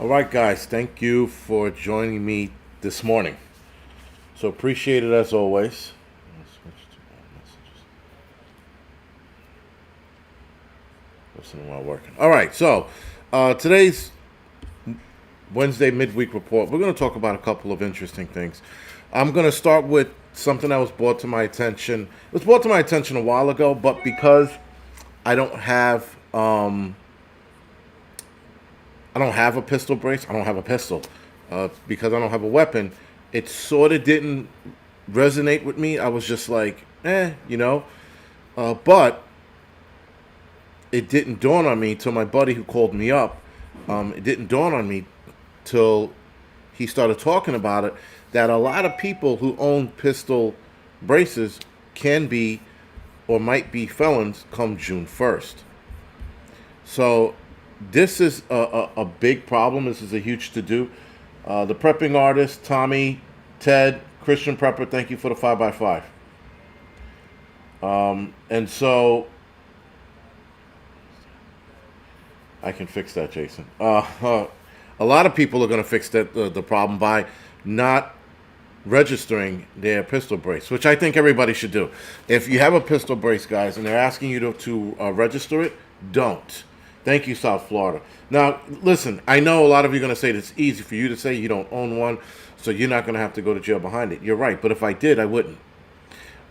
All right, guys, thank you for joining me this morning. So appreciate it as always. I'll switch to all messages. Listen while working. All right, so today's Wednesday Midweek Report, we're going to talk about a couple of interesting things. I'm going to start with something that was brought to my attention. It was brought to my attention a while ago, but because I don't have I don't have a pistol brace. I don't have a pistol because I don't have a weapon. It sort of didn't resonate with me. I was just like, but it didn't dawn on me till my buddy who called me up. It didn't dawn on me till he started talking about it that a lot of people who own pistol braces can be or might be felons come June 1st. So this is a big problem. This is a huge to-do. The prepping artist, Tommy, Ted, Christian Prepper, thank you for the 5x5. And so I can fix that, Jason. A lot of people are going to fix the problem by not registering their pistol brace, which I think everybody should do. If you have a pistol brace, guys, and they're asking you to register it, don't. Thank you, South Florida. Now, listen, I know a lot of you are going to say it's easy for you to say you don't own one, so you're not going to have to go to jail behind it. You're right, but if I did, I wouldn't.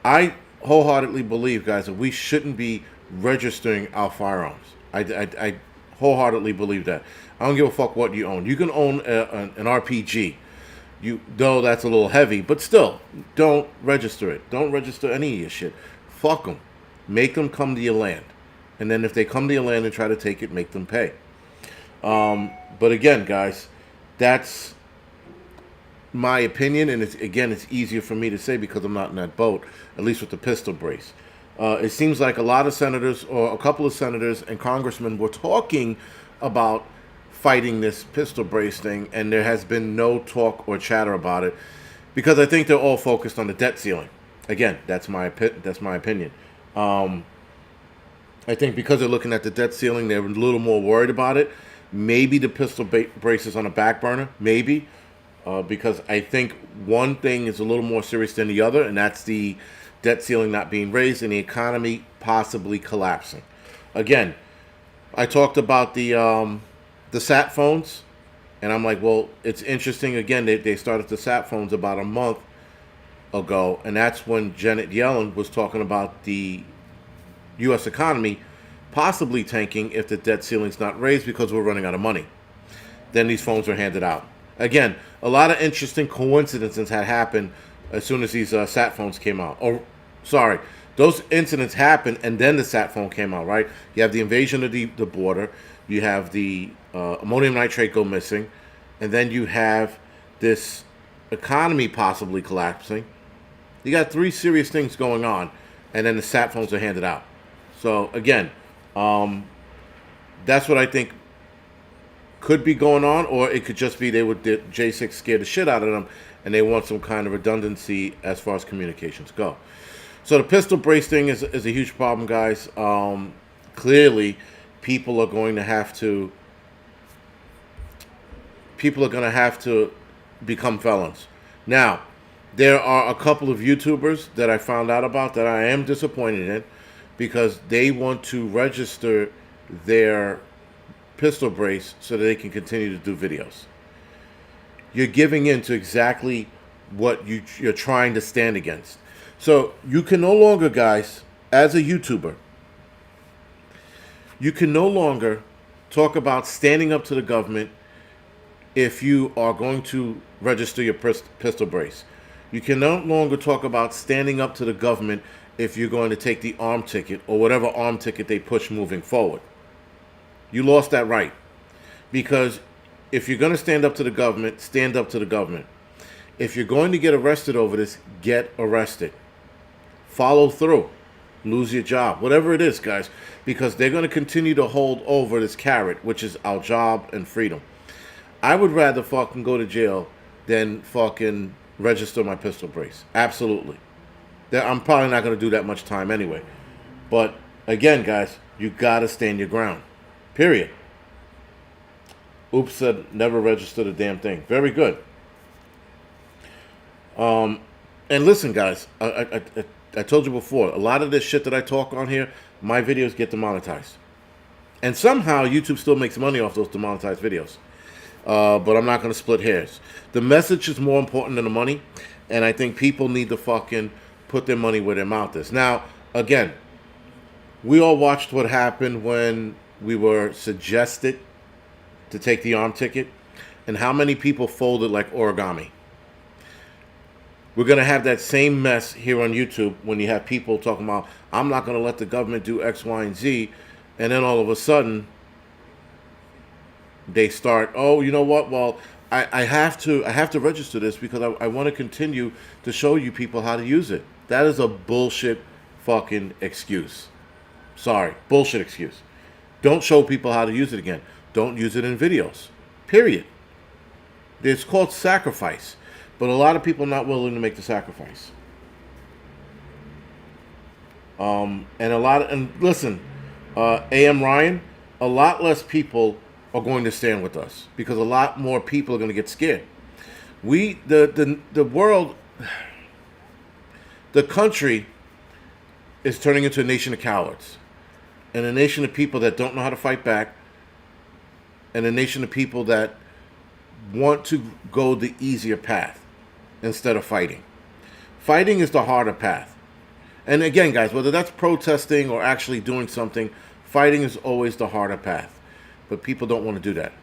I wholeheartedly believe, guys, that we shouldn't be registering our firearms. I wholeheartedly believe that. I don't give a fuck what you own. You can own an RPG. Though that's a little heavy, but still, don't register it. Don't register any of your shit. Fuck them. Make them come to your land. And then if they come to your land and try to take it, make them pay. But again, guys, that's my opinion, and it's easier for me to say because I'm not in that boat, at least with the pistol brace. It seems like a lot of senators, or a couple of senators and congressmen, were talking about fighting this pistol brace thing, and there has been no talk or chatter about it because I think they're all focused on the debt ceiling. Again, that's my opinion. I think because they're looking at the debt ceiling, they're a little more worried about it. Maybe the pistol brace is on a back burner, maybe, because I think one thing is a little more serious than the other, and that's the debt ceiling not being raised and the economy possibly collapsing. Again, I talked about the sat phones, and I'm like, well, it's interesting. Again, they started the sat phones about a month ago, and that's when Janet Yellen was talking about the U.S. economy possibly tanking if the debt ceiling's not raised because we're running out of money. Then these phones are handed out. Again, a lot of interesting coincidences had happened as soon as these sat phones came out. Oh, sorry. Those incidents happened, and then the sat phone came out, right? You have the invasion of the border. You have the ammonium nitrate go missing. And then you have this economy possibly collapsing. You got three serious things going on, and then the sat phones are handed out. So, again, that's what I think could be going on, or it could just be J6 scared the shit out of them, and they want some kind of redundancy as far as communications go. So the pistol brace thing is a huge problem, guys. Clearly, people are going to have to become felons. Now, there are a couple of YouTubers that I found out about that I am disappointed in because they want to register their pistol brace so that they can continue to do videos. You're giving in to exactly what you're trying to stand against. So you can no longer, guys, as a YouTuber, you can no longer talk about standing up to the government if you are going to register your pistol brace. You can no longer talk about standing up to the government if you're going to take the arm ticket or whatever arm ticket they push moving forward. You lost that right. Because if you're going to stand up to the government, stand up to the government. If you're going to get arrested over this, get arrested. Follow through. Lose your job. Whatever it is, guys. Because they're going to continue to hold over this carrot, which is our job and freedom. I would rather fucking go to jail than fucking register my pistol brace. Absolutely. I'm probably not going to do that much time anyway. But again, guys, you got to stand your ground. Period. Oops said never registered a damn thing. Very good. And listen, guys, I told you before, a lot of this shit that I talk on here, my videos get demonetized. And somehow YouTube still makes money off those demonetized videos. But I'm not going to split hairs. The message is more important than the money. And I think people need to fucking put their money where their mouth is. Now, again, we all watched what happened when we were suggested to take the arm ticket. And how many people folded like origami. We're going to have that same mess here on YouTube when you have people talking about, I'm not going to let the government do X, Y, and Z. And then all of a sudden, they start, oh, you know what? Well, I have to register this because I want to continue to show you people how to use it. That is a bullshit fucking excuse. Sorry, bullshit excuse. Don't show people how to use it again. Don't use it in videos. Period. It's called sacrifice. But a lot of people are not willing to make the sacrifice. And listen, A.M. Ryan, a lot less people are going to stand with us because a lot more people are going to get scared. The world, the country is turning into a nation of cowards and a nation of people that don't know how to fight back and a nation of people that want to go the easier path instead of fighting. Fighting is the harder path. And again, guys, whether that's protesting or actually doing something, fighting is always the harder path. But people don't want to do that.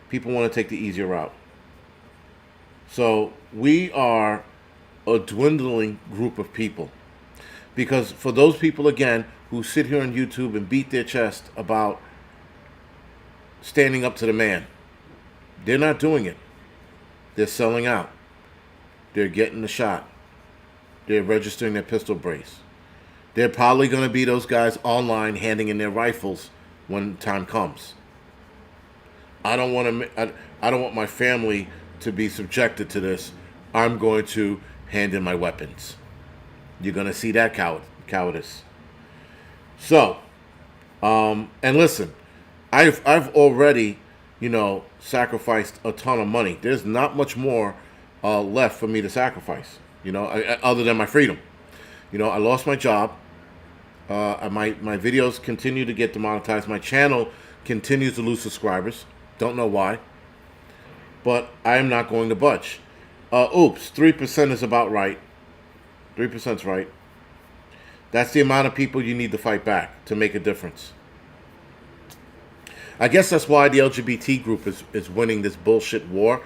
People want to take the easier route. So we are a dwindling group of people. Because for those people, again, who sit here on YouTube and beat their chest about standing up to the man, they're not doing it. They're selling out. They're getting the shot. They're registering their pistol brace. They're probably going to be those guys online handing in their rifles when time comes. I don't want my family to be subjected to this. I'm going to hand in my weapons. You're going to see that cowardice. So, and listen, I've already, sacrificed a ton of money. There's not much more left for me to sacrifice, other than my freedom. I lost my job. My videos continue to get demonetized. My channel continues to lose subscribers. Don't know why. But I am not going to budge. 3% is about right. 3% is right. That's the amount of people you need to fight back to make a difference. I guess that's why the LGBT group is winning this bullshit war,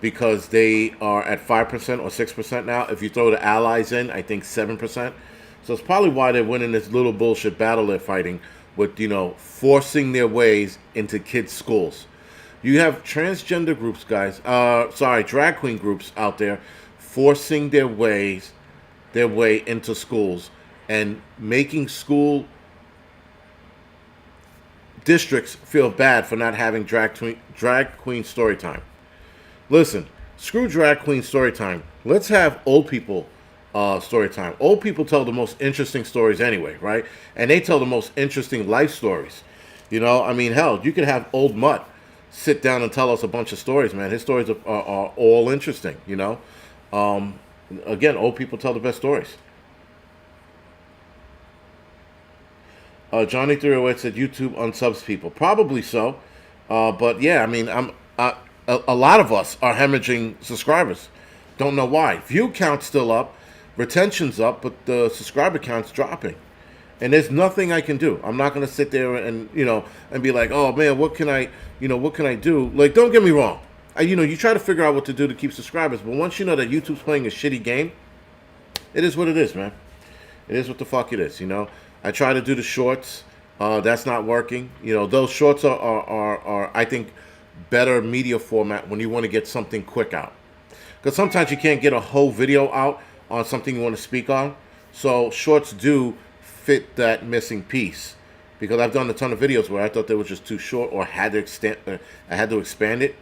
because they are at 5% or 6% now. If you throw the allies in, I think 7%. So it's probably why they're winning this little bullshit battle they're fighting with, forcing their ways into kids' schools. You have transgender groups, guys, drag queen groups out there forcing their way into schools and making school districts feel bad for not having drag queen story time. Listen, screw drag queen story time. Let's have old people story time. Old people tell the most interesting stories anyway, right? And they tell the most interesting life stories. Hell, you could have Old Mutt sit down and tell us a bunch of stories, man. His stories are all interesting, Again, old people tell the best stories. Johnny 308 said YouTube unsubs people. Probably so. But yeah, a lot of us are hemorrhaging subscribers. Don't know why. View count's still up. Retention's up, but the subscriber count's dropping. And there's nothing I can do. I'm not going to sit there and be like, oh man, what can I do? Like, don't get me wrong. You try to figure out what to do to keep subscribers, but once you know that YouTube's playing a shitty game, it is what it is, man. It is what the fuck it is, I try to do the shorts. That's not working. Those shorts are I think, better media format when you want to get something quick out. Because sometimes you can't get a whole video out on something you want to speak on. So shorts do fit that missing piece. Because I've done a ton of videos where I thought they were just too short or had to expand it.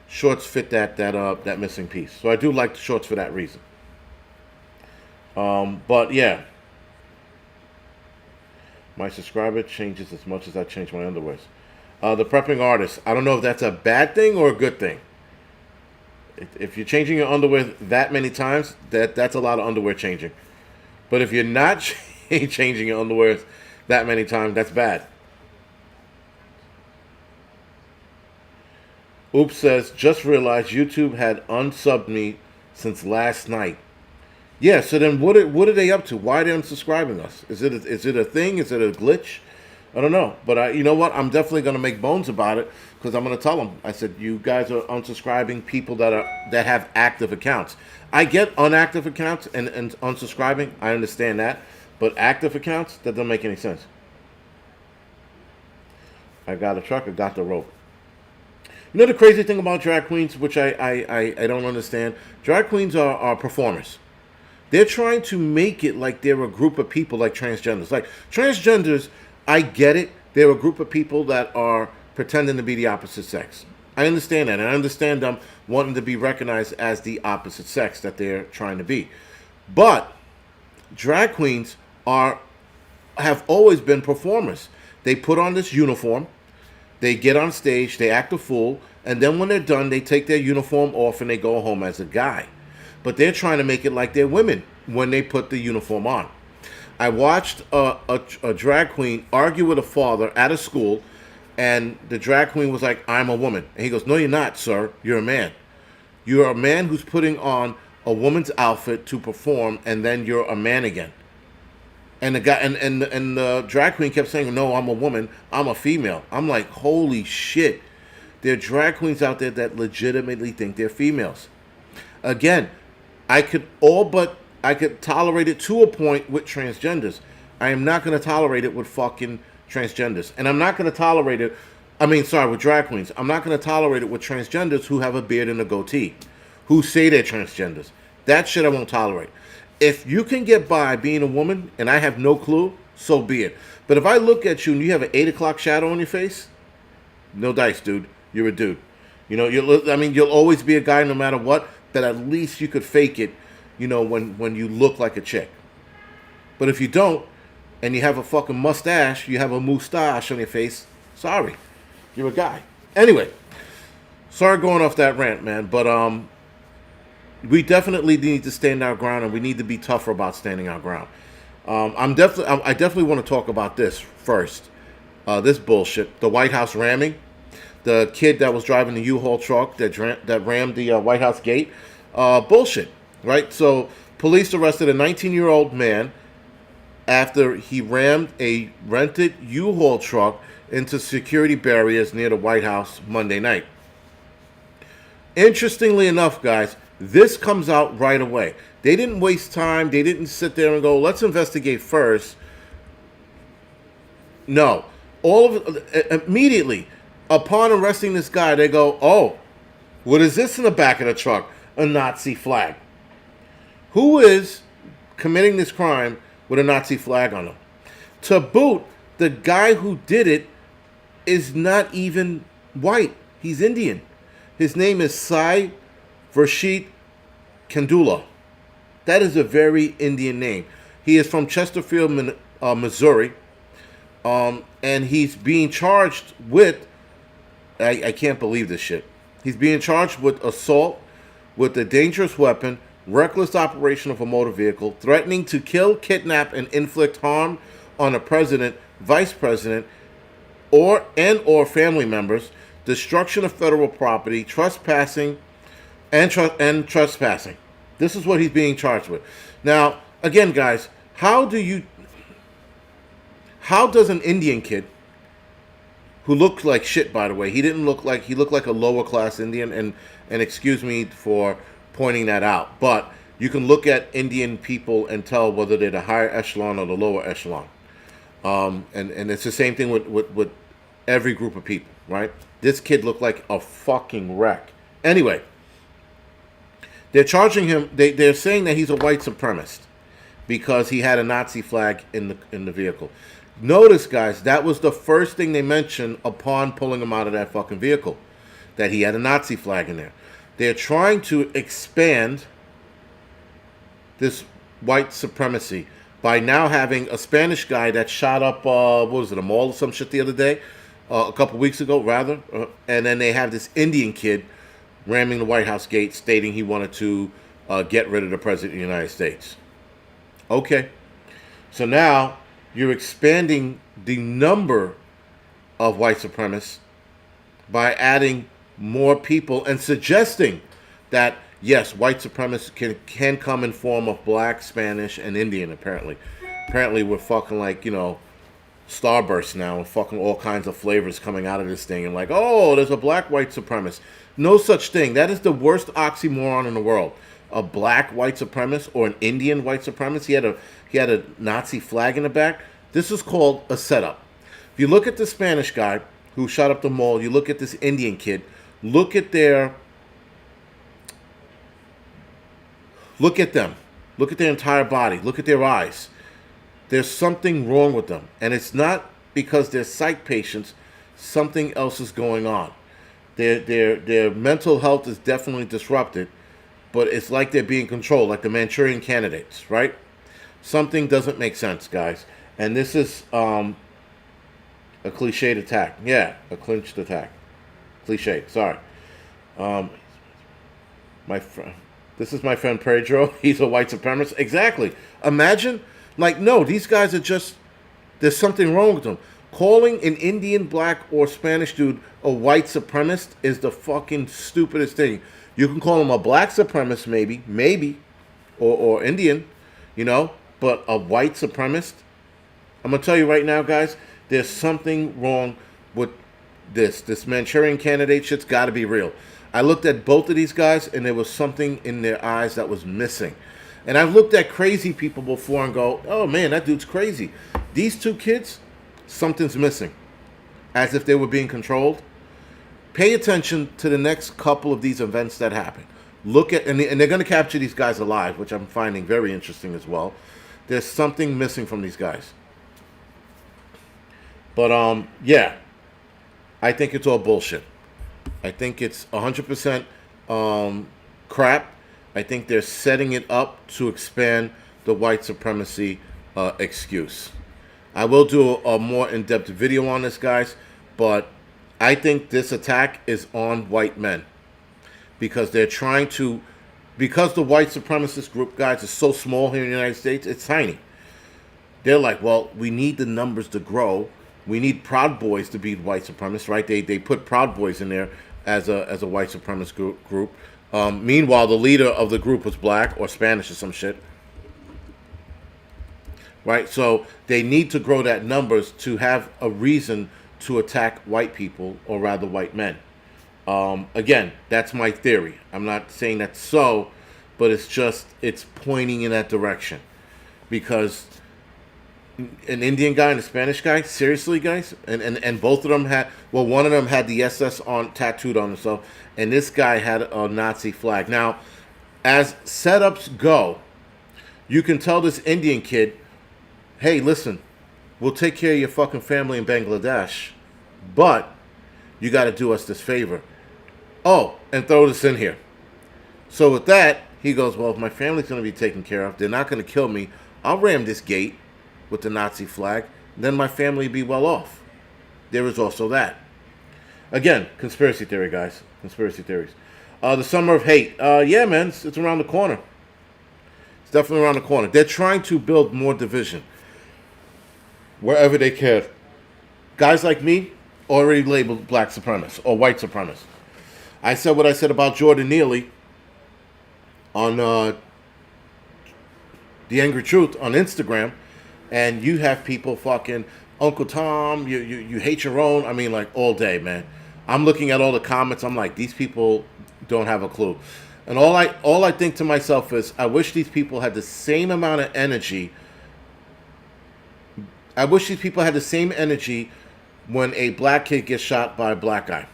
Shorts fit that missing piece. So I do like the shorts for that reason. But yeah. My subscriber changes as much as I change my underwears. The prepping artist. I don't know if that's a bad thing or a good thing. If you're changing your underwear that many times, that's a lot of underwear changing. But if you're not changing your underwear that many times, that's bad. Oops says, just realized YouTube had unsubbed me since last night. Yeah, so then what are they up to? Why are they unsubscribing us? Is it a thing? Is it a glitch? I don't know. But you know what? I'm definitely going to make bones about it because I'm going to tell them. I said, you guys are unsubscribing people that have active accounts. I get inactive accounts and unsubscribing. I understand that. But active accounts, that doesn't make any sense. I got a truck. I got the rope. You know the crazy thing about drag queens, which I don't understand? Drag queens are performers. They're trying to make it like they're a group of people like transgenders. Like transgenders, I get it. They're a group of people that are pretending to be the opposite sex. I understand that. And I understand them wanting to be recognized as the opposite sex that they're trying to be. But drag queens have always been performers. They put on this uniform. They get on stage, they act a fool, and then when they're done, they take their uniform off and they go home as a guy. But they're trying to make it like they're women when they put the uniform on. I watched a drag queen argue with a father at a school, and the drag queen was like, I'm a woman. And he goes, no, you're not, sir. You're a man. You're a man who's putting on a woman's outfit to perform, and then you're a man again. And the guy and the drag queen kept saying, no, I'm a woman, I'm a female. I'm like, holy shit. There are drag queens out there that legitimately think they're females. Again, I could tolerate it to a point with transgenders. I am not going to tolerate it with fucking transgenders. And I'm not going to tolerate it, with drag queens. I'm not going to tolerate it with transgenders who have a beard and a goatee, who say they're transgenders. That shit I won't tolerate. If you can get by being a woman and I have no clue, so be it. But if I look at you and you have an 8 o'clock shadow on your face, no dice, dude. You're a dude. You know, you'll always be a guy no matter what, but at least you could fake it, when you look like a chick. But if you don't, and you have a fucking mustache, you have a moustache on your face, sorry. You're a guy. Anyway, sorry going off that rant, man, but we definitely need to stand our ground, and we need to be tougher about standing our ground. I definitely want to talk about this first. This bullshit, the White House ramming, the kid that was driving the U-Haul truck that rammed the White House gate, bullshit, right? So police arrested a 19-year-old man after he rammed a rented U-Haul truck into security barriers near the White House Monday night. Interestingly enough, guys, this comes out right away. They didn't waste time. They didn't sit there and go, let's investigate first. No. Immediately, upon arresting this guy, they go, oh, what is this in the back of the truck? A Nazi flag. Who is committing this crime with a Nazi flag on him? To boot, the guy who did it is not even white. He's Indian. His name is Sai Vershit Kandula. That is a very Indian name. He is from Chesterfield, Missouri. And he's being charged with, I can't believe this shit. He's being charged with assault with a dangerous weapon, reckless operation of a motor vehicle, threatening to kill, kidnap, and inflict harm on a president, vice president, or family members, destruction of federal property, trespassing, and trespassing. This is what he's being charged with. Now, again, guys, how does an Indian kid, who looked like shit, by the way, he looked like a lower class Indian, and excuse me for pointing that out, but you can look at Indian people and tell whether they're the higher echelon or the lower echelon. And it's the same thing with every group of people, right? This kid looked like a fucking wreck. Anyway, they're charging him. They're saying that he's a white supremacist because he had a Nazi flag in the vehicle. Notice, guys, that was the first thing they mentioned upon pulling him out of that fucking vehicle, that he had a Nazi flag in there. They're trying to expand this white supremacy by now having a Spanish guy that shot up, a mall or some shit the other day, a couple weeks ago, rather. And then they have this Indian kid ramming the White House gate, stating he wanted to get rid of the President of the United States. Okay. So now you're expanding the number of white supremacists by adding more people and suggesting that, yes, white supremacists can come in form of black, Spanish, and Indian, apparently. Apparently we're fucking like, Starburst now and fucking all kinds of flavors coming out of this thing and like, oh, there's a black white supremacist. No such thing. That is the worst oxymoron in the world. A black white supremacist or an Indian white supremacist. He had a Nazi flag in the back. This is called a setup. If you look at the Spanish guy who shot up the mall, you look at this Indian kid, look at them. Look at their entire body. Look at their eyes. There's something wrong with them. And it's not because they're psych patients. Something else is going on. Their mental health is definitely disrupted, but it's like they're being controlled, like the Manchurian candidates, right? Something doesn't make sense, guys. And this is a cliched attack. Yeah, a clinched attack. Cliche, sorry. This is my friend Pedro. He's a white supremacist. Exactly. Imagine, no, these guys are just, there's something wrong with them. Calling an Indian, black, or Spanish dude a white supremacist is the fucking stupidest thing. You can call him a black supremacist, maybe, or Indian, but a white supremacist? I'm going to tell you right now, guys, there's something wrong with this. This Manchurian candidate shit's got to be real. I looked at both of these guys, and there was something in their eyes that was missing. And I've looked at crazy people before and go, oh, man, that dude's crazy. These two kids, something's missing. As if they were being controlled. Pay attention to the next couple of these events that happen. Look at, and they're going to capture these guys alive, which I'm finding very interesting as well. There's something missing from these guys. But, yeah, I think it's all bullshit. I think it's 100% crap. I think they're setting it up to expand the white supremacy excuse. I will do a more in-depth video on this, guys, but I think this attack is on white men because they're trying to, because the white supremacist group, guys, is so small here in the United States, it's tiny. They're like, well, we need the numbers to grow. We need Proud Boys to be white supremacists, right? They put Proud Boys in there as a white supremacist group. Meanwhile, the leader of the group was black or Spanish or some shit. Right? So they need to grow that numbers to have a reason to attack white people, or rather white men. Again, that's my theory. I'm not saying that's so, but it's pointing in that direction. Because an Indian guy and a Spanish guy, seriously, guys? And both of them had, well, one of them had the SS tattooed on himself, and this guy had a Nazi flag. Now, as setups go, you can tell this Indian kid, hey, listen, we'll take care of your fucking family in Bangladesh, but you got to do us this favor. Oh, and throw this in here. So with that, he goes, well, if my family's going to be taken care of, they're not going to kill me, I'll ram this gate with the Nazi flag, then my family will be well off. There is also that. Again, conspiracy theory, guys. Conspiracy theories. The summer of hate. Yeah, man, it's around the corner. It's definitely around the corner. They're trying to build more division wherever they can. Guys like me already labeled black supremacists or white supremacists. I said what I said about Jordan Neely on The Angry Truth on Instagram, and you have people fucking, Uncle Tom, you hate your own. I mean, like, all day, man. I'm looking at all the comments. I'm like, these people don't have a clue. And all I think to myself is, I wish these people had the same amount of energy. I wish these people had the same energy when a black kid gets shot by a black guy.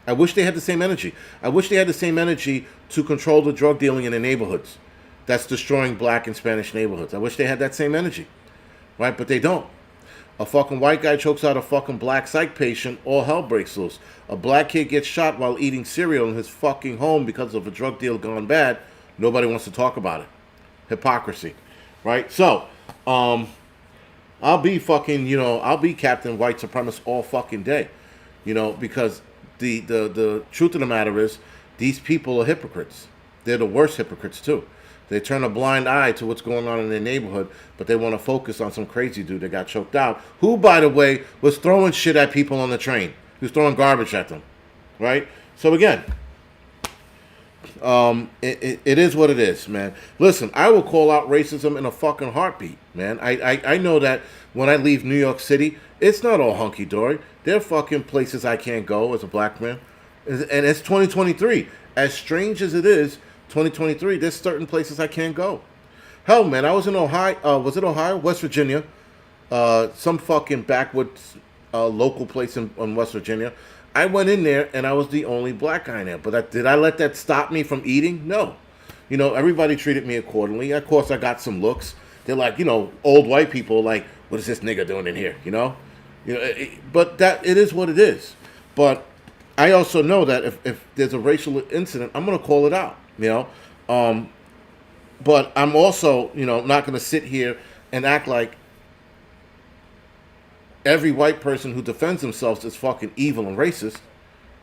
I wish they had the same energy. I wish they had the same energy to control the drug dealing in the neighborhoods that's destroying black and Spanish neighborhoods. I wish they had that same energy. Right? But they don't. A fucking white guy chokes out a fucking black psych patient, all hell breaks loose. A black kid gets shot while eating cereal in his fucking home because of a drug deal gone bad. Nobody wants to talk about it. Hypocrisy. Right? So, I'll be fucking, I'll be Captain White Supremacist all fucking day. because the truth of the matter is these people are hypocrites. They're the worst hypocrites too. They turn a blind eye to what's going on in their neighborhood, but they want to focus on some crazy dude that got choked out, who, by the way, was throwing shit at people on the train. He was throwing garbage at them, right? So again, it is what it is, man. Listen, I will call out racism in a fucking heartbeat, man. I know that when I leave New York City, it's not all hunky-dory. There are fucking places I can't go as a black man. And it's 2023. As strange as it is, 2023, there's certain places I can't go. Hell, man, I was in Ohio. Was it Ohio? West Virginia. Some fucking backwoods local place in West Virginia. I went in there and I was the only black guy in there. But did I let that stop me from eating? No. Everybody treated me accordingly. Of course, I got some looks. They're like, old white people like, what is this nigga doing in here? But that it is what it is. But I also know that if there's a racial incident, I'm going to call it out. But I'm also, not going to sit here and act like every white person who defends themselves is fucking evil and racist,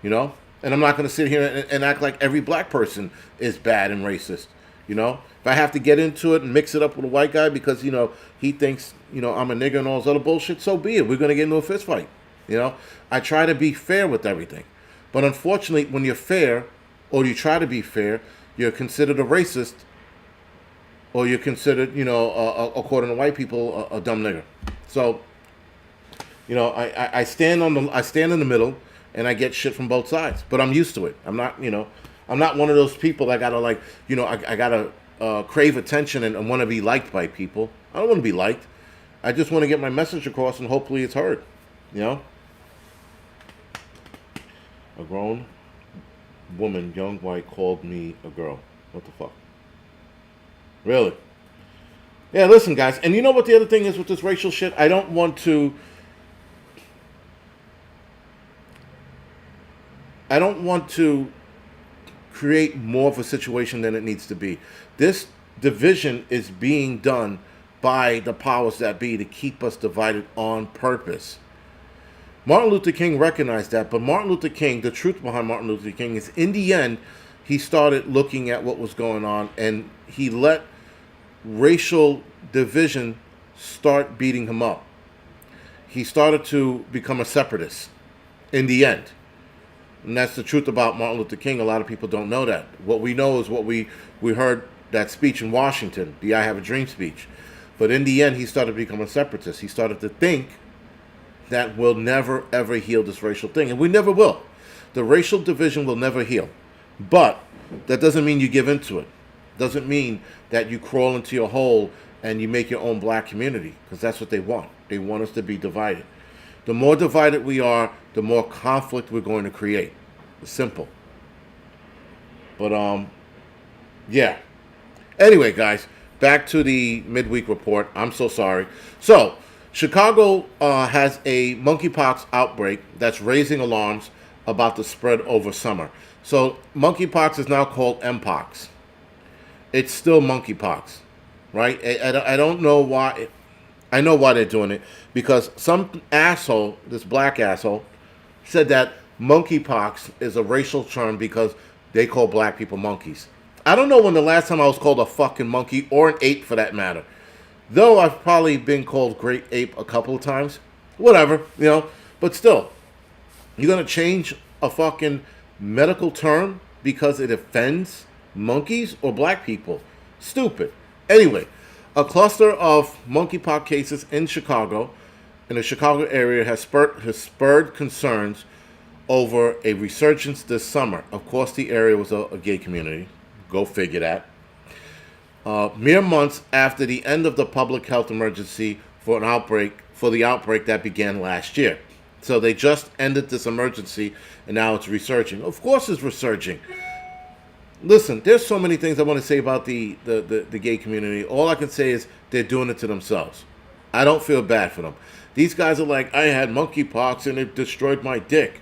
And I'm not going to sit here and act like every black person is bad and racist, If I have to get into it and mix it up with a white guy because, he thinks, I'm a nigger and all this other bullshit, so be it. We're going to get into a fist fight, I try to be fair with everything. But unfortunately, when you're fair, or you try to be fair, you're considered a racist, or you're considered, according to white people, a dumb nigger. So, I stand in the middle, and I get shit from both sides. But I'm used to it. I'm not one of those people that gotta I gotta crave attention and want to be liked by people. I don't want to be liked. I just want to get my message across, and hopefully it's heard. A grown woman, young white, called me a girl. What the fuck? Really? Yeah, listen, guys. And you know what the other thing is with this racial shit? I don't want to create more of a situation than it needs to be. This division is being done by the powers that be to keep us divided on purpose. Martin Luther King recognized that, but Martin Luther King, the truth behind Martin Luther King is, in the end, he started looking at what was going on, and he let racial division start beating him up. He started to become a separatist in the end. And that's the truth about Martin Luther King. A lot of people don't know that. What we know is what we heard that speech in Washington, the I Have a Dream speech. But in the end, he started to become a separatist. He started to think that we'll never, ever heal this racial thing. And we never will. The racial division will never heal. But that doesn't mean you give into it. Doesn't mean that you crawl into your hole and you make your own black community. Because that's what they want. They want us to be divided. The more divided we are, the more conflict we're going to create. It's simple. But, yeah. Anyway, guys, back to the midweek report. I'm so sorry. So, Chicago has a monkeypox outbreak that's raising alarms about the spread over summer. So monkeypox is now called Mpox. It's still monkeypox, right? I don't know why. I know why they're doing it. Because some asshole, this black asshole, said that monkeypox is a racial term because they call black people monkeys. I don't know when the last time I was called a fucking monkey, or an ape for that matter. Though I've probably been called great ape a couple of times. Whatever, But still, you're going to change a fucking medical term because it offends monkeys or black people? Stupid. Anyway, a cluster of monkeypox cases in the Chicago area, has spurred concerns over a resurgence this summer. Of course, the area was a gay community. Go figure that. Mere months after the end of the public health emergency for the outbreak that began last year. So they just ended this emergency, and now it's resurging. Of course it's resurging. Listen, there's so many things I want to say about the gay community. All I can say is they're doing it to themselves. I don't feel bad for them. These guys are like, I had monkeypox and it destroyed my dick.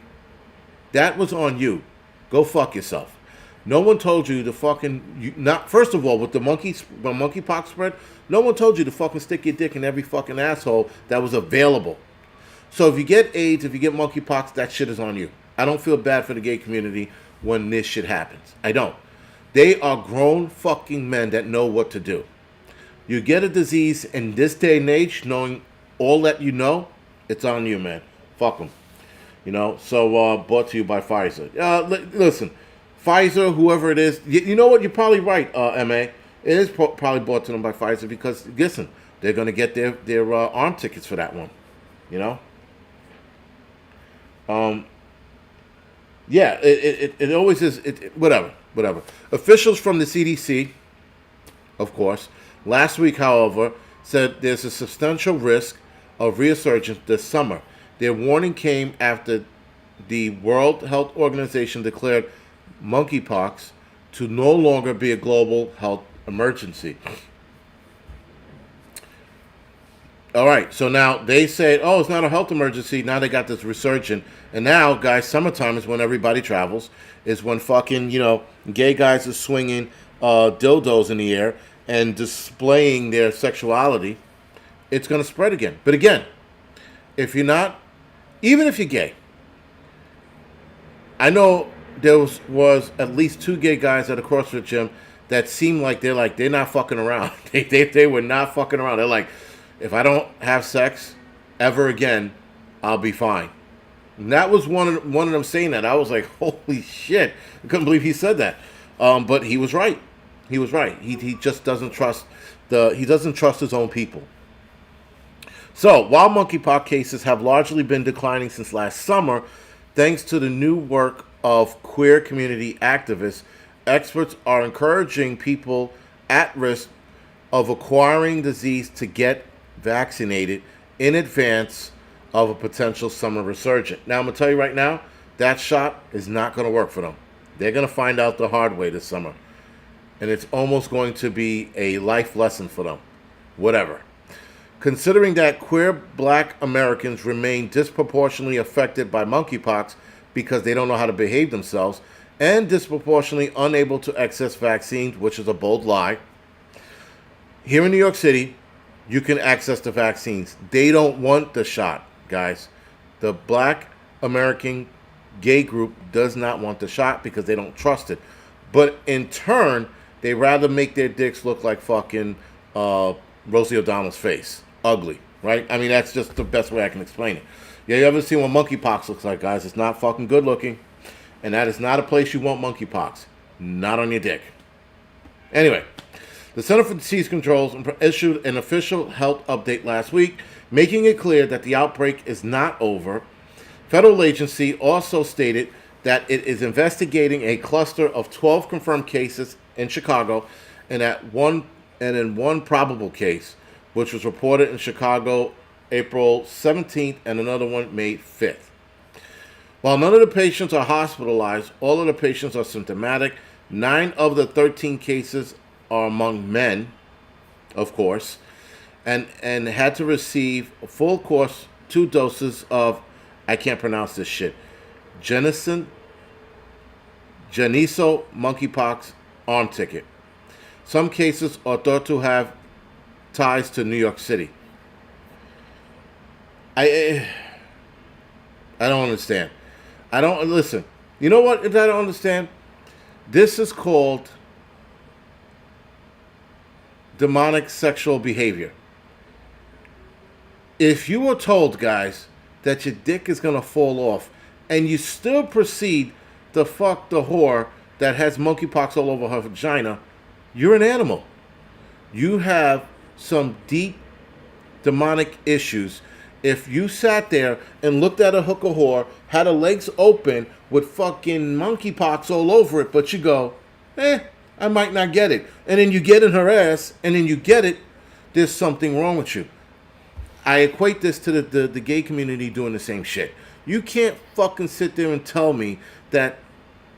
That was on you. Go fuck yourself. No one told you to first of all, with the monkeypox spread, no one told you to fucking stick your dick in every fucking asshole that was available. So if you get AIDS, if you get monkeypox, that shit is on you. I don't feel bad for the gay community when this shit happens. I don't. They are grown fucking men that know what to do. You get a disease in this day and age, knowing all that you know, it's on you, man. Fuck them. You know, so brought to you by Pfizer. Listen, Pfizer, whoever it is, you know what? You're probably right, MA. It is probably brought to them by Pfizer because, listen, they're going to get their arm tickets for that one. You know? Yeah, it always is. Whatever. Officials from the CDC, of course, last week, however, said there's a substantial risk of resurgence this summer. Their warning came after the World Health Organization declared monkeypox to no longer be a global health emergency. All right, so now they say, oh, it's not a health emergency. Now they got this resurgence. And now, guys, summertime is when everybody travels, is when fucking, gay guys are swinging dildos in the air and displaying their sexuality. It's going to spread again. But again, if you're not, even if you're gay, I know there was at least 2 gay guys at a CrossFit gym that seemed like they're not fucking around. They were not fucking around. They're like, if I don't have sex ever again, I'll be fine. And that was one of them saying that. I was like, holy shit. I couldn't believe he said that. But he was right. He was right. He just doesn't trust his own people. So, while monkeypox cases have largely been declining since last summer, thanks to the new work of queer community activists, experts are encouraging people at risk of acquiring disease to get vaccinated in advance of a potential summer resurgence. Now, I'm going to tell you right now, that shot is not going to work for them. They're going to find out the hard way this summer. And it's almost going to be a life lesson for them. Whatever. Considering that queer black Americans remain disproportionately affected by monkeypox because they don't know how to behave themselves and disproportionately unable to access vaccines, which is a bold lie, here in New York City, you can access the vaccines. They don't want the shot, guys. The black American gay group does not want the shot because they don't trust it. But in turn, they rather make their dicks look like fucking Rosie O'Donnell's face. Ugly, right? I mean, that's just the best way I can explain it. Yeah, you ever seen what monkeypox looks like, guys? It's not fucking good looking. And that is not a place you want monkeypox. Not on your dick. Anyway, the Center for Disease Control issued an official health update last week, making it clear that the outbreak is not over. Federal agency also stated that it is investigating a cluster of 12 confirmed cases in Chicago and in one probable case, which was reported in Chicago April 17th and another one May 5th. While none of the patients are hospitalized, all of the patients are symptomatic. 9 of the 13 cases are among men, of course, and had to receive a full course 2 doses of, I can't pronounce this shit, Jeniso monkeypox arm ticket. Some cases are thought to have ties to New York City. I don't understand. Listen. You know what? If I don't understand, this is called demonic sexual behavior. If you were told, guys, that your dick is gonna fall off, and you still proceed to fuck the whore that has monkeypox all over her vagina, you're an animal. You have some deep demonic issues. If you sat there and looked at a hooker whore, had her legs open with fucking monkeypox all over it, but you go, I might not get it. And then you get in her ass, and then you get it, there's something wrong with you. I equate this to the gay community doing the same shit. You can't fucking sit there and tell me that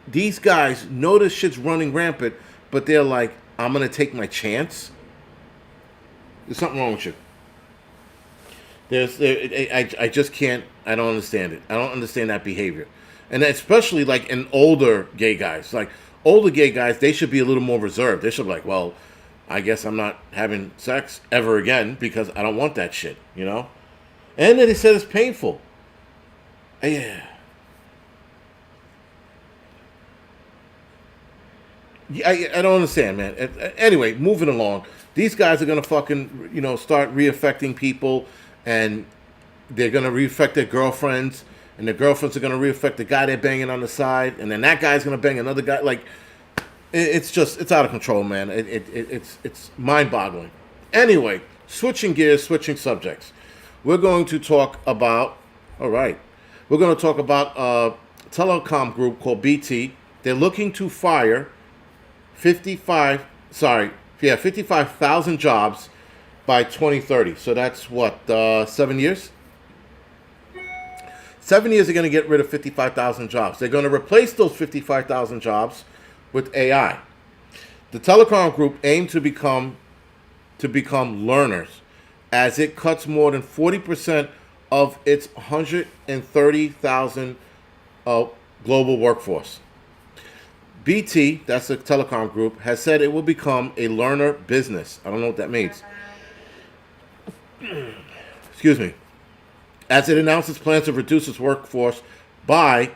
these guys know this shit's running rampant, but they're like, I'm going to take my chance. There's something wrong with you. I just can't, I don't understand it. I don't understand that behavior. And especially like in older gay guys. Like older gay guys, they should be a little more reserved. They should be like, well, I guess I'm not having sex ever again because I don't want that shit, you know? And then they said it's painful. Yeah. I don't understand, man. Anyway, moving along. These guys are gonna fucking start reaffecting people, and they're gonna reaffect their girlfriends, and their girlfriends are gonna reaffect the guy they're banging on the side, and then that guy's gonna bang another guy. Like it's out of control, man. It's mind boggling. Anyway, switching gears, switching subjects. We're going to talk about. All right, we're going to talk about a telecom group called BT. They're looking to fire 55,000 jobs by 2030. So that's what, 7 years? 7 years they're going to get rid of 55,000 jobs. They're going to replace those 55,000 jobs with AI. The telecom group aimed to become learners, as it cuts more than 40% of its 130,000 global workforce. BT, that's the telecom group, has said it will become a learner business. I don't know what that means. Excuse me. As it announces plans to reduce its workforce by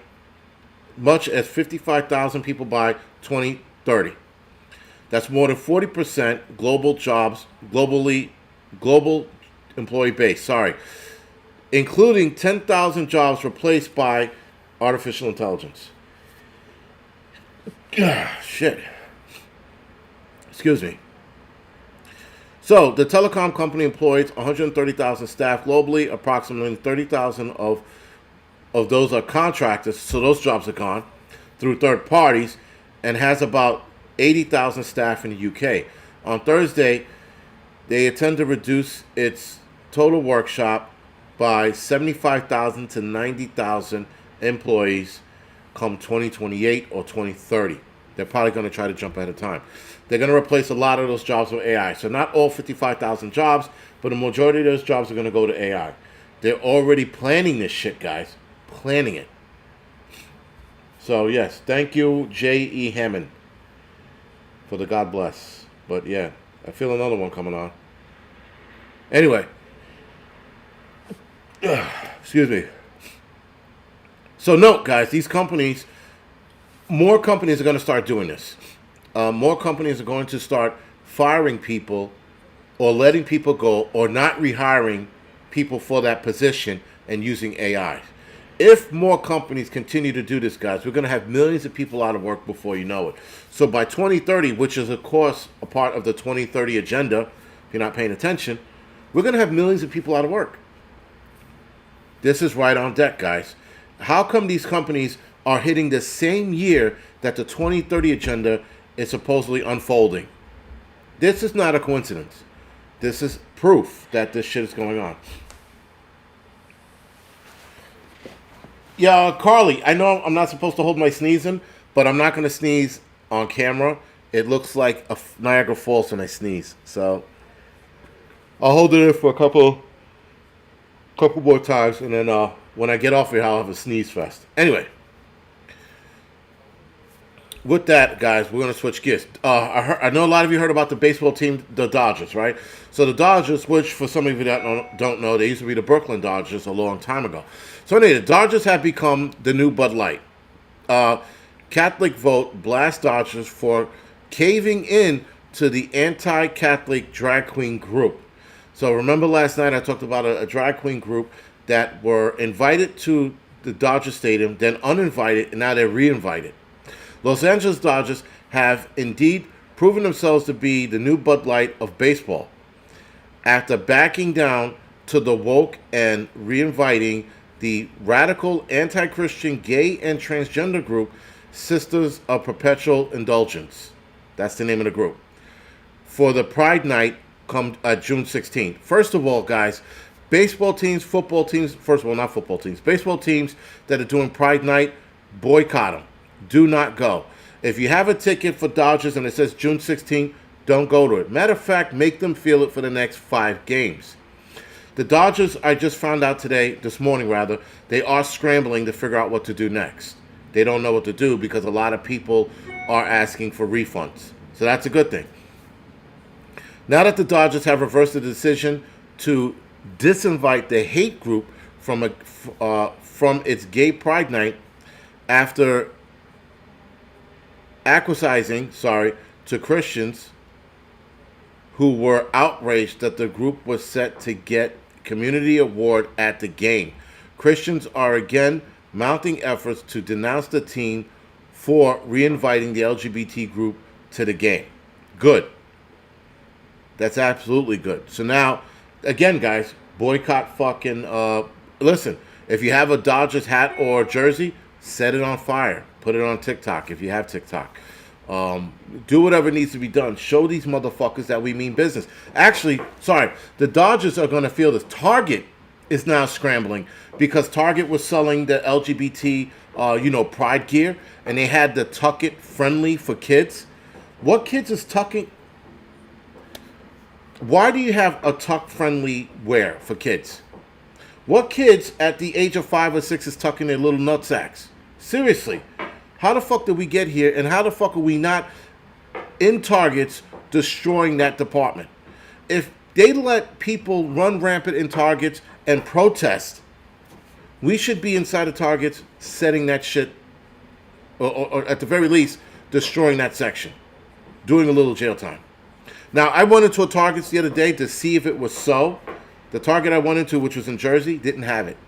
much as 55,000 people by 2030. That's more than 40% global employee base, including 10,000 jobs replaced by artificial intelligence. Shit. Excuse me. So, the telecom company employs 130,000 staff globally. Approximately 30,000 of those are contractors, so those jobs are gone, through third parties, and has about 80,000 staff in the UK. On Thursday, they intend to reduce its total workshop by 75,000 to 90,000 employees come 2028 or 2030. They're probably going to try to jump ahead of time. They're going to replace a lot of those jobs with AI. So not all 55,000 jobs, but the majority of those jobs are going to go to AI. They're already planning this shit, guys. Planning it. So, yes, thank you, J.E. Hammond, for the God bless. But, yeah, I feel another one coming on. Anyway. Excuse me. So, note, guys, these companies, more companies are going to start doing this. More companies are going to start firing people or letting people go or not rehiring people for that position and using AI. If more companies continue to do this, guys, we're going to have millions of people out of work before you know it. So by 2030, which is, of course, a part of the 2030 agenda, if you're not paying attention, we're going to have millions of people out of work. This is right on deck, guys. How come these companies are hitting the same year that the 2030 agenda is supposedly unfolding? This is not a coincidence. This is proof that this shit is going on. Yeah, Carly, I know I'm not supposed to hold my sneeze in, but I'm not going to sneeze on camera. It looks like a Niagara Falls when I sneeze. So I'll hold it in for a couple more times, and then when I get off here, I'll have a sneeze fest. Anyway, with that, guys, we're going to switch gears. I know a lot of you heard about the baseball team, the Dodgers, right? So the Dodgers, which for some of you that don't know, they used to be the Brooklyn Dodgers a long time ago. So anyway, the Dodgers have become the new Bud Light. Catholic vote blasts Dodgers for caving in to the anti-Catholic drag queen group. So remember last night I talked about a drag queen group that were invited to the Dodger Stadium, then uninvited, and now they're re-invited. Los Angeles Dodgers have indeed proven themselves to be the new Bud Light of baseball after backing down to the woke and re-inviting the radical anti-Christian gay and transgender group Sisters of Perpetual Indulgence. That's the name of the group. For the Pride Night come June 16th. First of all, guys, baseball teams, football teams, first of all, not football teams, baseball teams that are doing Pride Night, boycott them. Do not go. If you have a ticket for Dodgers and it says June 16th, don't go to it. Matter of fact, make them feel it for the next 5 games. The Dodgers, I just found out this morning, they are scrambling to figure out what to do next. They don't know what to do because a lot of people are asking for refunds. So that's a good thing. Now that the Dodgers have reversed the decision to disinvite the hate group from from its gay pride night after acquiescing, to Christians who were outraged that the group was set to get community award at the game. Christians are again mounting efforts to denounce the team for reinviting the LGBT group to the game. Good. That's absolutely good. So now, again, guys, boycott fucking, listen, if you have a Dodgers hat or jersey, set it on fire. Put it on TikTok if you have TikTok. Do whatever needs to be done. Show these motherfuckers that we mean business. Actually, the Dodgers are going to feel this. Target is now scrambling because Target was selling the LGBT, pride gear, and they had the Tuck It friendly for kids. What kids is tucking? Why do you have a tuck friendly wear for kids? What kids at the age of 5 or 6 is tucking their little nutsacks? Seriously. How the fuck did we get here, and how the fuck are we not in Targets destroying that department? If they let people run rampant in Targets and protest, we should be inside of Targets setting that shit, or at the very least, destroying that section, doing a little jail time. Now, I went into a Targets the other day to see if it was so. The Target I went into, which was in Jersey, didn't have it.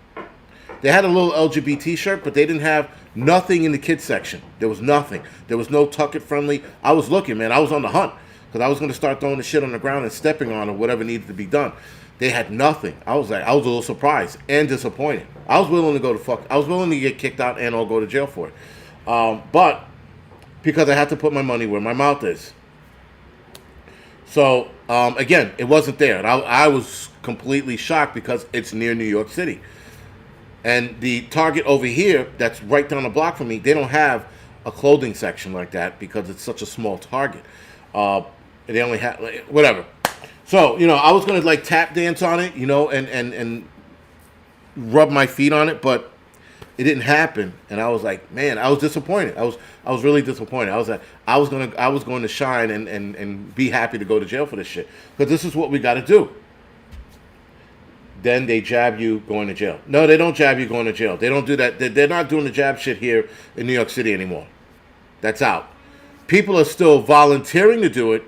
They had a little LGBT shirt, but they didn't have nothing in the kids section. There was nothing. There was no Tuck It friendly. I was looking, man. I was on the hunt because I was going to start throwing the shit on the ground and stepping on or whatever needed to be done. They had nothing. I was a little surprised and disappointed. I was willing to get kicked out and or go to jail for it. But because I had to put my money where my mouth is. So, again, it wasn't there. And I was completely shocked because it's near New York City. And the Target over here, that's right down the block from me, they don't have a clothing section like that because it's such a small Target. They only have, whatever. So, I was going to, tap dance on it, and rub my feet on it, but it didn't happen. And I was like, man, I was disappointed. I was really disappointed. I was going to shine and be happy to go to jail for this shit. Because this is what we got to do. Then they jab you going to jail. No, they don't jab you going to jail. They don't do that. They're not doing the jab shit here in New York City anymore. That's out. People are still volunteering to do it,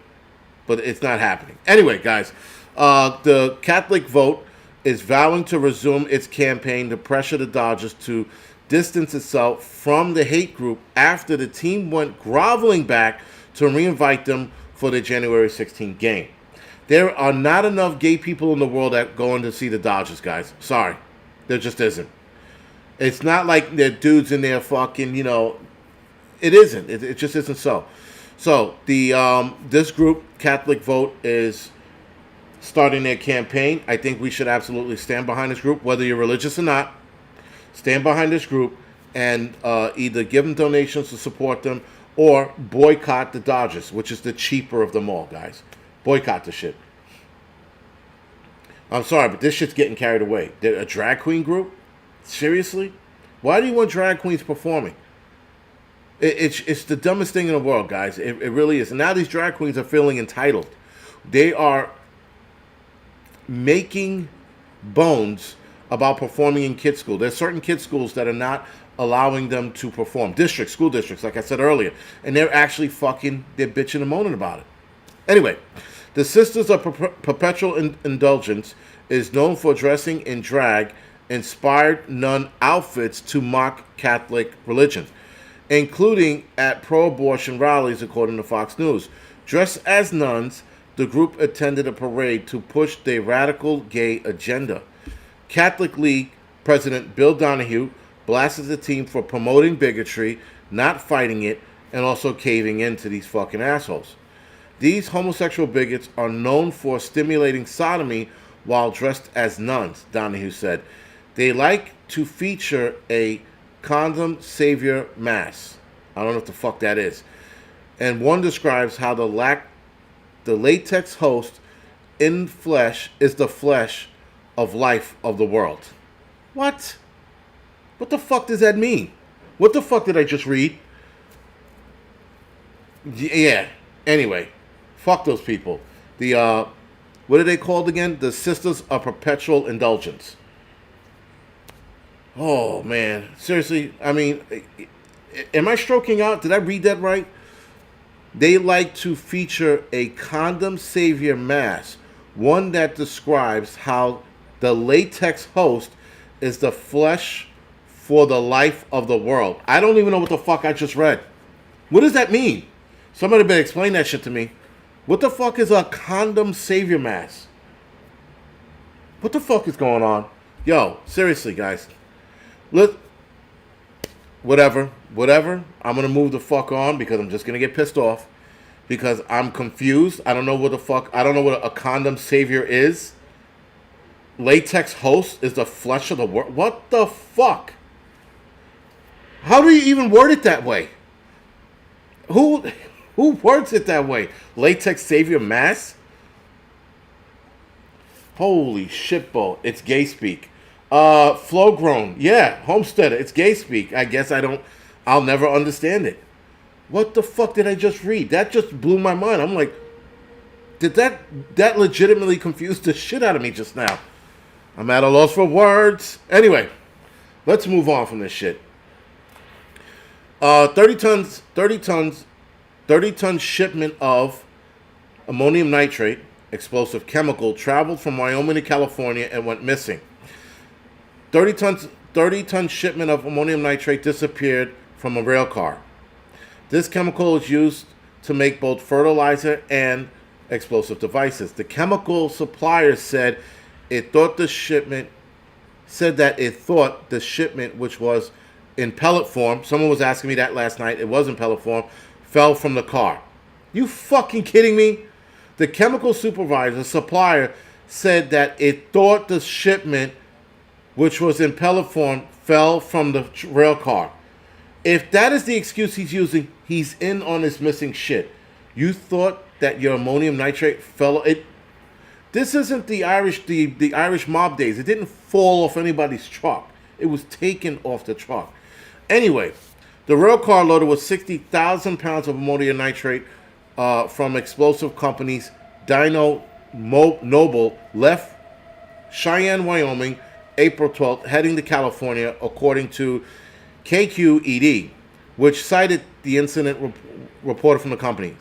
but it's not happening. Anyway, guys, the Catholic Vote is vowing to resume its campaign to pressure the Dodgers to distance itself from the hate group after the team went groveling back to reinvite them for the January 16th game. There are not enough gay people in the world that going to see the Dodgers, guys. Sorry. There just isn't. It's not like there are dudes in there fucking, it isn't. It just isn't so. So, this group, Catholic Vote, is starting their campaign. I think we should absolutely stand behind this group, whether you're religious or not. Stand behind this group and either give them donations to support them or boycott the Dodgers, which is the cheaper of them all, guys. Boycott the shit. I'm sorry, but this shit's getting carried away. A drag queen group? Seriously? Why do you want drag queens performing? It's the dumbest thing in the world, guys. It really is. And now these drag queens are feeling entitled. They are making bones about performing in kids' school. There's certain kids' schools that are not allowing them to perform. School districts, like I said earlier. And they're actually they're bitching and moaning about it. Anyway, the Sisters of Perpetual Indulgence is known for dressing in drag-inspired nun outfits to mock Catholic religion, including at pro-abortion rallies, according to Fox News. Dressed as nuns, the group attended a parade to push their radical gay agenda. Catholic League President Bill Donahue blasted the team for promoting bigotry, not fighting it, and also caving in to these fucking assholes. These homosexual bigots are known for stimulating sodomy while dressed as nuns, Donahue said. They like to feature a condom savior mass. I don't know what the fuck that is. And one describes how the latex host in flesh is the flesh of life of the world. What? What the fuck does that mean? What the fuck did I just read? Yeah. Anyway. Fuck those people. What are they called again? The Sisters of Perpetual Indulgence. Oh man, seriously. I mean, am I stroking out? Did I read that right? They like to feature a condom savior mask, one that describes how the latex host is the flesh for the life of the world. I don't even know what the fuck I just read. What does that mean? Somebody better explain that shit to me. What the fuck is a condom savior mask? What the fuck is going on? Yo, seriously, guys. Look, whatever. I'm gonna move the fuck on because I'm just gonna get pissed off because I'm confused. I don't know what the fuck. I don't know what a condom savior is. Latex host is the flesh of the world. What the fuck? How do you even word it that way? Who words it that way? Latex savior mass? Holy shitball. It's gay speak. Flow grown. Yeah, homesteader. It's gay speak. I guess I'll never understand it. What the fuck did I just read? That just blew my mind. I'm like, did that legitimately confuse the shit out of me just now? I'm at a loss for words. Anyway, let's move on from this shit. 30 ton shipment of ammonium nitrate, explosive chemical, traveled from Wyoming to California and went missing. 30 ton shipment of ammonium nitrate disappeared from a rail car. This chemical is used to make both fertilizer and explosive devices. The chemical supplier said that it thought the shipment, which was in pellet form, someone was asking me that last night, it was in pellet form, fell from the car. You fucking kidding me? The chemical supplier, said that it thought the shipment, which was in pellet form, fell from the rail car. If that is the excuse he's using, he's in on his missing shit. You thought that your ammonium nitrate fell. This isn't the Irish mob days. It didn't fall off anybody's truck. It was taken off the truck. Anyway, the rail car loaded with 60,000 pounds of ammonium nitrate from explosive companies Dyno Noble left Cheyenne, Wyoming, April 12th, heading to California, according to KQED, which cited the incident reported from the company.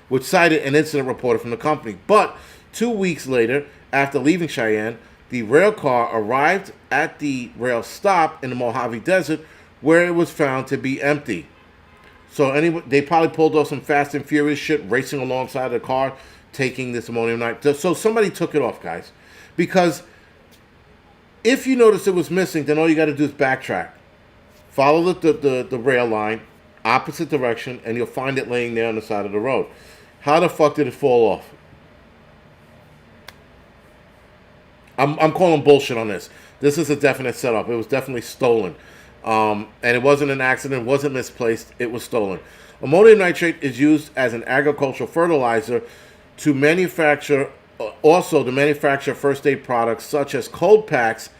Which cited an incident reported from the company. But 2 weeks later, after leaving Cheyenne, the rail car arrived at the rail stop in the Mojave Desert, where it was found to be empty. So they probably pulled off some Fast and Furious shit, racing alongside the car, taking this ammonium nitrate. So somebody took it off, guys. Because if you notice it was missing, then all you got to do is backtrack. Follow the rail line, opposite direction, and you'll find it laying there on the side of the road. How the fuck did it fall off? I'm calling bullshit on this. This is a definite setup. It was definitely stolen. And it wasn't an accident, it wasn't misplaced, it was stolen. Ammonium nitrate is used as an agricultural fertilizer to manufacture first aid products such as cold packs,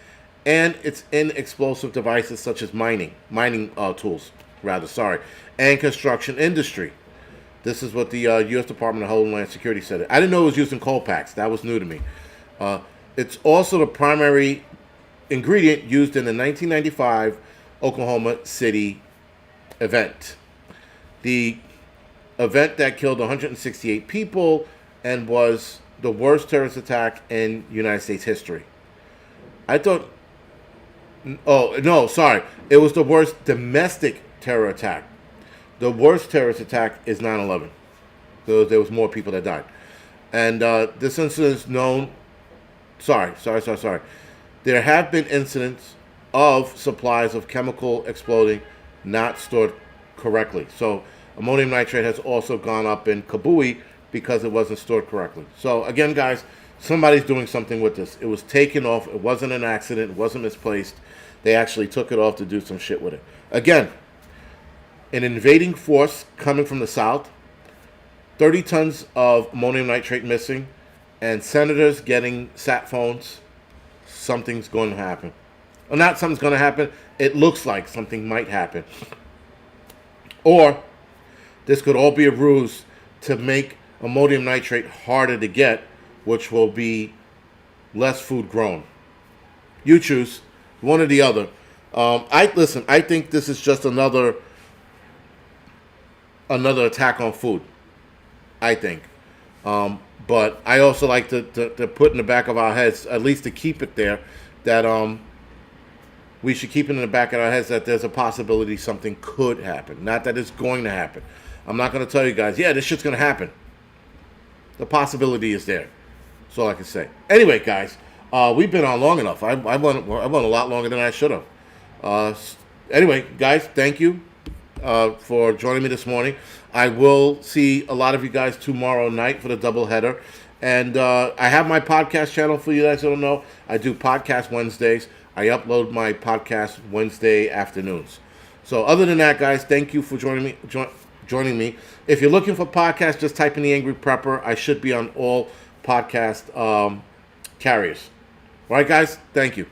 and it's in explosive devices such as mining tools, and construction industry. This is what the U.S. Department of Homeland Security said. I didn't know it was used in cold packs. That was new to me. It's also the primary ingredient used in the 1995 Oklahoma City event. The event that killed 168 people and was the worst terrorist attack in United States history. I thought... Oh, no, sorry. It was the worst domestic terror attack. The worst terrorist attack is 9/11. There was more people that died. And this incident is known... Sorry. There have been incidents of supplies of chemical exploding not stored correctly. So ammonium nitrate has also gone up in Kabui because it wasn't stored correctly. So again, guys, somebody's doing something with this. It was taken off. It wasn't an accident. It wasn't misplaced. They actually took it off to do some shit with it. Again, an invading force coming from the south, 30 tons of ammonium nitrate missing, and senators getting sat phones. Something's going to happen. Well, not something's going to happen. It looks like something might happen. Or this could all be a ruse to make ammonium nitrate harder to get, which will be less food grown. You choose one or the other. I think this is just another attack on food. I think. But I also like to put in the back of our heads, at least to keep it there, that we should keep it in the back of our heads that there's a possibility something could happen. Not that it's going to happen. I'm not going to tell you guys, yeah, this shit's going to happen. The possibility is there. That's all I can say. Anyway, guys, we've been on long enough. I went a lot longer than I should have. Anyway, guys, thank you for joining me this morning. I will see a lot of you guys tomorrow night for the doubleheader. And I have my podcast channel for you guys who don't know. I do podcast Wednesdays. I upload my podcast Wednesday afternoons. So other than that, guys, thank you for joining me. If you're looking for podcasts, just type in The Angry Prepper. I should be on all podcast carriers. All right, guys, thank you.